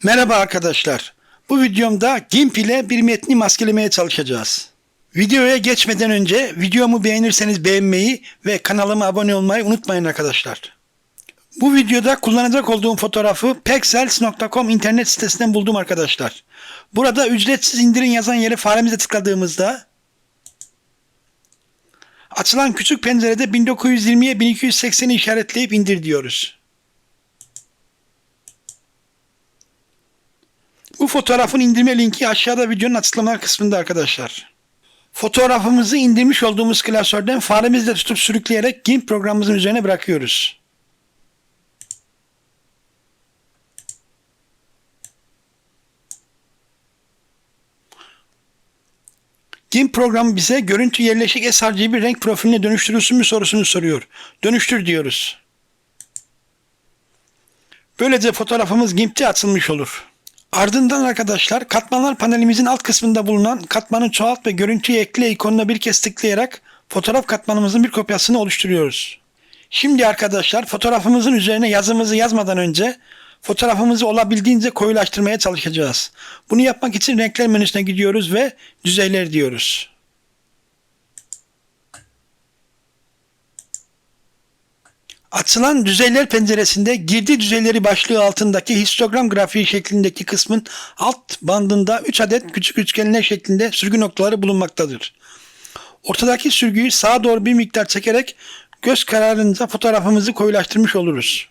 Merhaba arkadaşlar. Bu videomda GIMP ile bir metni maskelemeye çalışacağız. Videoya geçmeden önce videomu beğenirseniz beğenmeyi ve kanalıma abone olmayı unutmayın arkadaşlar. Bu videoda kullanacak olduğum fotoğrafı pexels.com internet sitesinden buldum arkadaşlar. Burada ücretsiz indirin yazan yere faremize tıkladığımızda açılan küçük pencerede 1920'ye 1280'i işaretleyip indir diyoruz. Bu fotoğrafın indirme linki aşağıda videonun açıklamalar kısmında arkadaşlar. Fotoğrafımızı indirmiş olduğumuz klasörden faremizle tutup sürükleyerek GIMP programımızın üzerine bırakıyoruz. GIMP programı bize görüntü yerleşik sRGB renk profiline dönüştürülsün mü sorusunu soruyor. Dönüştür diyoruz. Böylece fotoğrafımız GIMP'te açılmış olur. Ardından arkadaşlar katmanlar panelimizin alt kısmında bulunan katmanı çoğalt ve görüntüyü ekle ikonuna bir kez tıklayarak fotoğraf katmanımızın bir kopyasını oluşturuyoruz. Şimdi arkadaşlar fotoğrafımızın üzerine yazımızı yazmadan önce fotoğrafımızı olabildiğince koyulaştırmaya çalışacağız. Bunu yapmak için renkler menüsüne gidiyoruz ve düzeyler diyoruz. Açılan düzeyler penceresinde girdi düzeyleri başlığı altındaki histogram grafiği şeklindeki kısmın alt bandında 3 adet küçük üçgenler şeklinde sürgü noktaları bulunmaktadır. Ortadaki sürgüyü sağa doğru bir miktar çekerek göz kararınca fotoğrafımızı koyulaştırmış oluruz.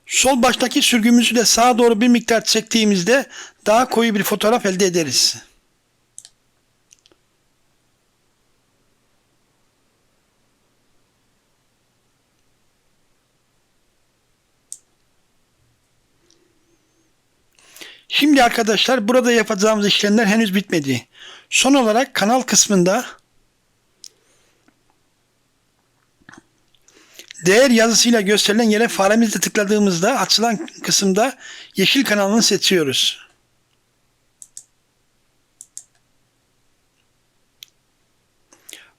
Sol baştaki sürgümüzü de sağa doğru bir miktar çektiğimizde daha koyu bir fotoğraf elde ederiz. Şimdi arkadaşlar burada yapacağımız işlemler henüz bitmedi. Son olarak kanal kısmında değer yazısıyla gösterilen yere faremizle tıkladığımızda açılan kısımda yeşil kanalını seçiyoruz.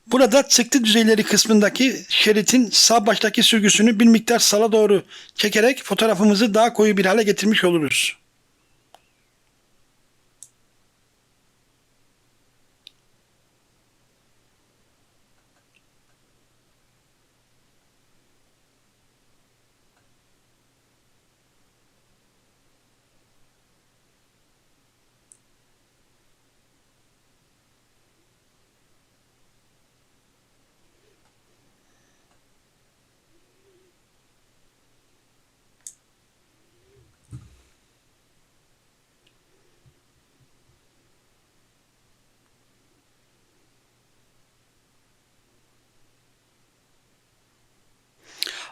Burada çıktı düzeyleri kısmındaki şeritin sağ baştaki sürgüsünü bir miktar sağa doğru çekerek fotoğrafımızı daha koyu bir hale getirmiş oluruz.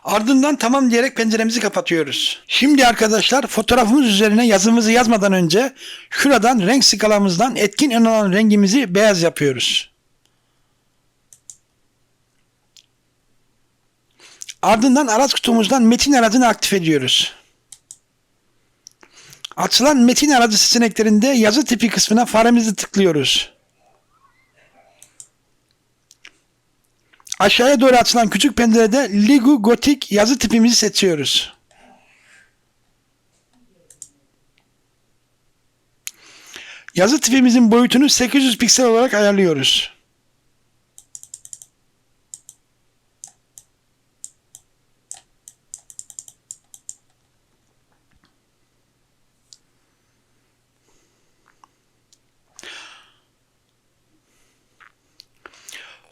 Ardından tamam diyerek penceremizi kapatıyoruz. Şimdi arkadaşlar fotoğrafımız üzerine yazımızı yazmadan önce şuradan renk skalamızdan etkin ön alan rengimizi beyaz yapıyoruz. Ardından araç kutumuzdan metin aracını aktif ediyoruz. Açılan metin aracı seçeneklerinde yazı tipi kısmına faremizi tıklıyoruz. Aşağıya doğru açılan küçük pencerede Ligu Gothic yazı tipimizi seçiyoruz. Yazı tipimizin boyutunu 800 piksel olarak ayarlıyoruz.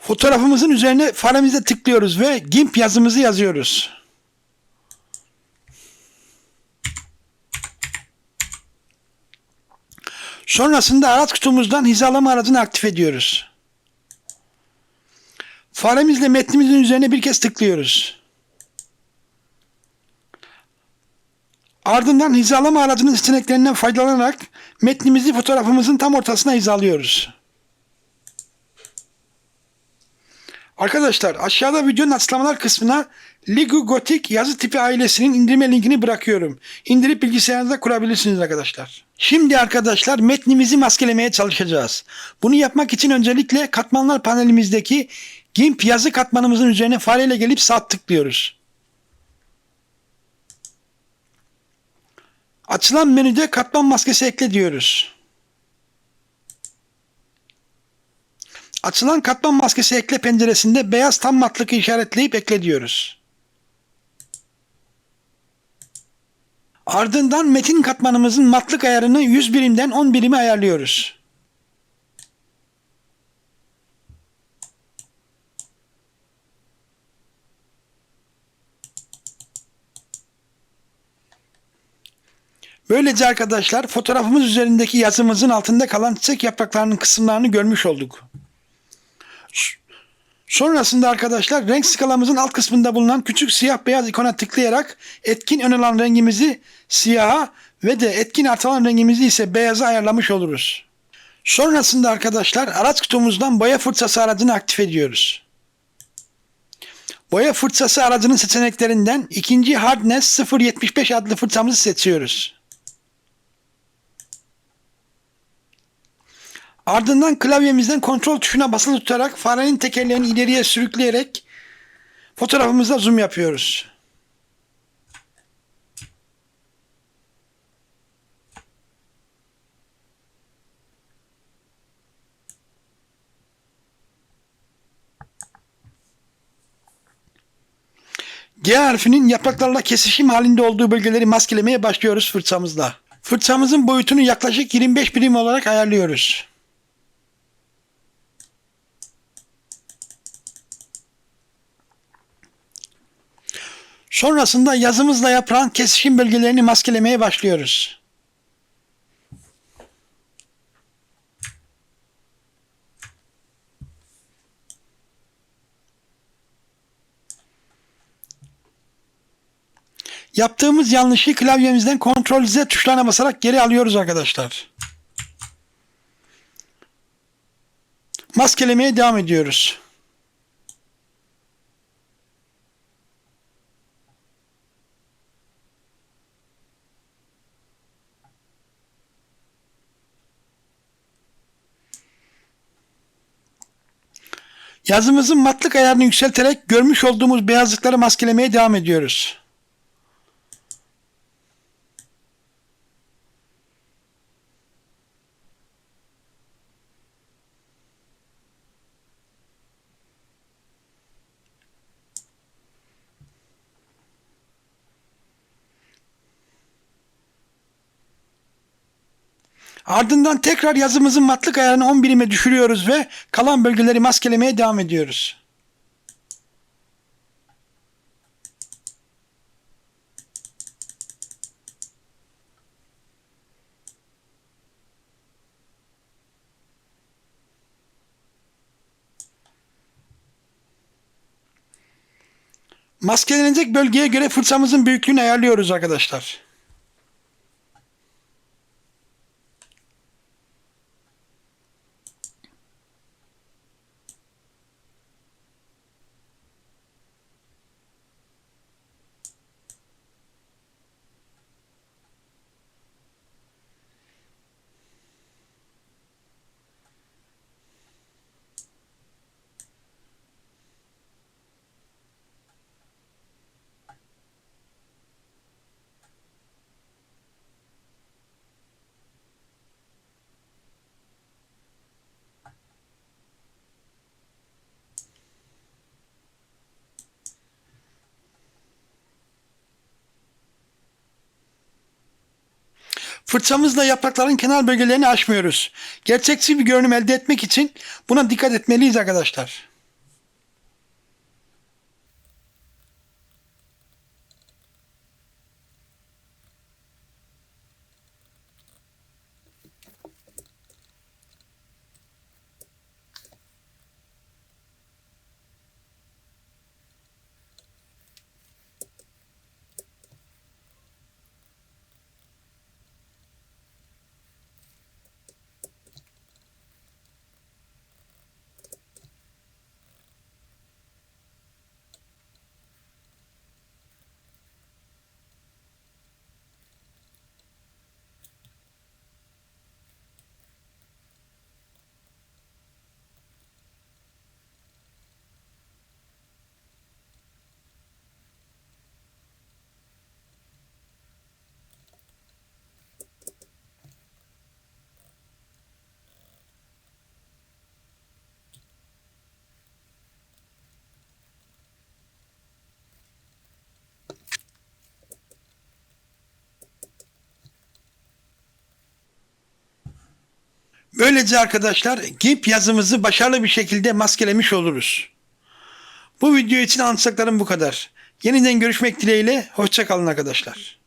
Fotoğrafımızın üzerine faremizle tıklıyoruz ve GIMP yazımızı yazıyoruz. Sonrasında araç kutumuzdan hizalama aracını aktif ediyoruz. Faremizle metnimizin üzerine bir kez tıklıyoruz. Ardından hizalama aracının seçeneklerinden faydalanarak metnimizi fotoğrafımızın tam ortasına hizalıyoruz. Arkadaşlar aşağıda videonun açıklamalar kısmına Lego Gothic yazı tipi ailesinin indirme linkini bırakıyorum. İndirip bilgisayarınızda kurabilirsiniz arkadaşlar. Şimdi arkadaşlar metnimizi maskelemeye çalışacağız. Bunu yapmak için öncelikle katmanlar panelimizdeki GIMP yazı katmanımızın üzerine fareyle gelip sağ tıklıyoruz. Açılan menüde katman maskesi ekle diyoruz. Açılan katman maskesi ekle penceresinde beyaz tam matlık işaretleyip ekle diyoruz. Ardından metin katmanımızın matlık ayarını 100 birimden 10 birime ayarlıyoruz. Böylece arkadaşlar fotoğrafımız üzerindeki yazımızın altında kalan çiçek yapraklarının kısımlarını görmüş olduk. Sonrasında arkadaşlar renk skalamızın alt kısmında bulunan küçük siyah beyaz ikona tıklayarak etkin ön alan rengimizi siyaha ve de etkin artalan rengimizi ise beyaza ayarlamış oluruz. Sonrasında arkadaşlar araç kutumuzdan boya fırçası aracını aktif ediyoruz. Boya fırçası aracının seçeneklerinden ikinci Hardness 0.75 adlı fırçamızı seçiyoruz. Ardından klavyemizden kontrol tuşuna basılı tutarak farenin tekerleğini ileriye sürükleyerek fotoğrafımıza zoom yapıyoruz. G harfinin yapraklarla kesişim halinde olduğu bölgeleri maskelemeye başlıyoruz fırçamızla. Fırçamızın boyutunu yaklaşık 25 birim olarak ayarlıyoruz. Sonrasında yazımızla yaprağın kesişim bölgelerini maskelemeye başlıyoruz. Yaptığımız yanlışı klavyemizden Ctrl Z tuşlarına basarak geri alıyoruz arkadaşlar. Maskelemeye devam ediyoruz. Yazımızın matlık ayarını yükselterek görmüş olduğumuz beyazlıkları maskelemeye devam ediyoruz. Ardından tekrar yazımızın matlık ayarını 10 birime düşürüyoruz ve kalan bölgeleri maskelemeye devam ediyoruz. Maskelenecek bölgeye göre fırçamızın büyüklüğünü ayarlıyoruz arkadaşlar. Fırçamızla yaprakların kenar bölgelerini aşmıyoruz. Gerçekçi bir görünüm elde etmek için buna dikkat etmeliyiz arkadaşlar. Böylece arkadaşlar GIMP yazımızı başarılı bir şekilde maskelemiş oluruz. Bu video için anlatacaklarım bu kadar. Yeniden görüşmek dileğiyle. Hoşça kalın arkadaşlar.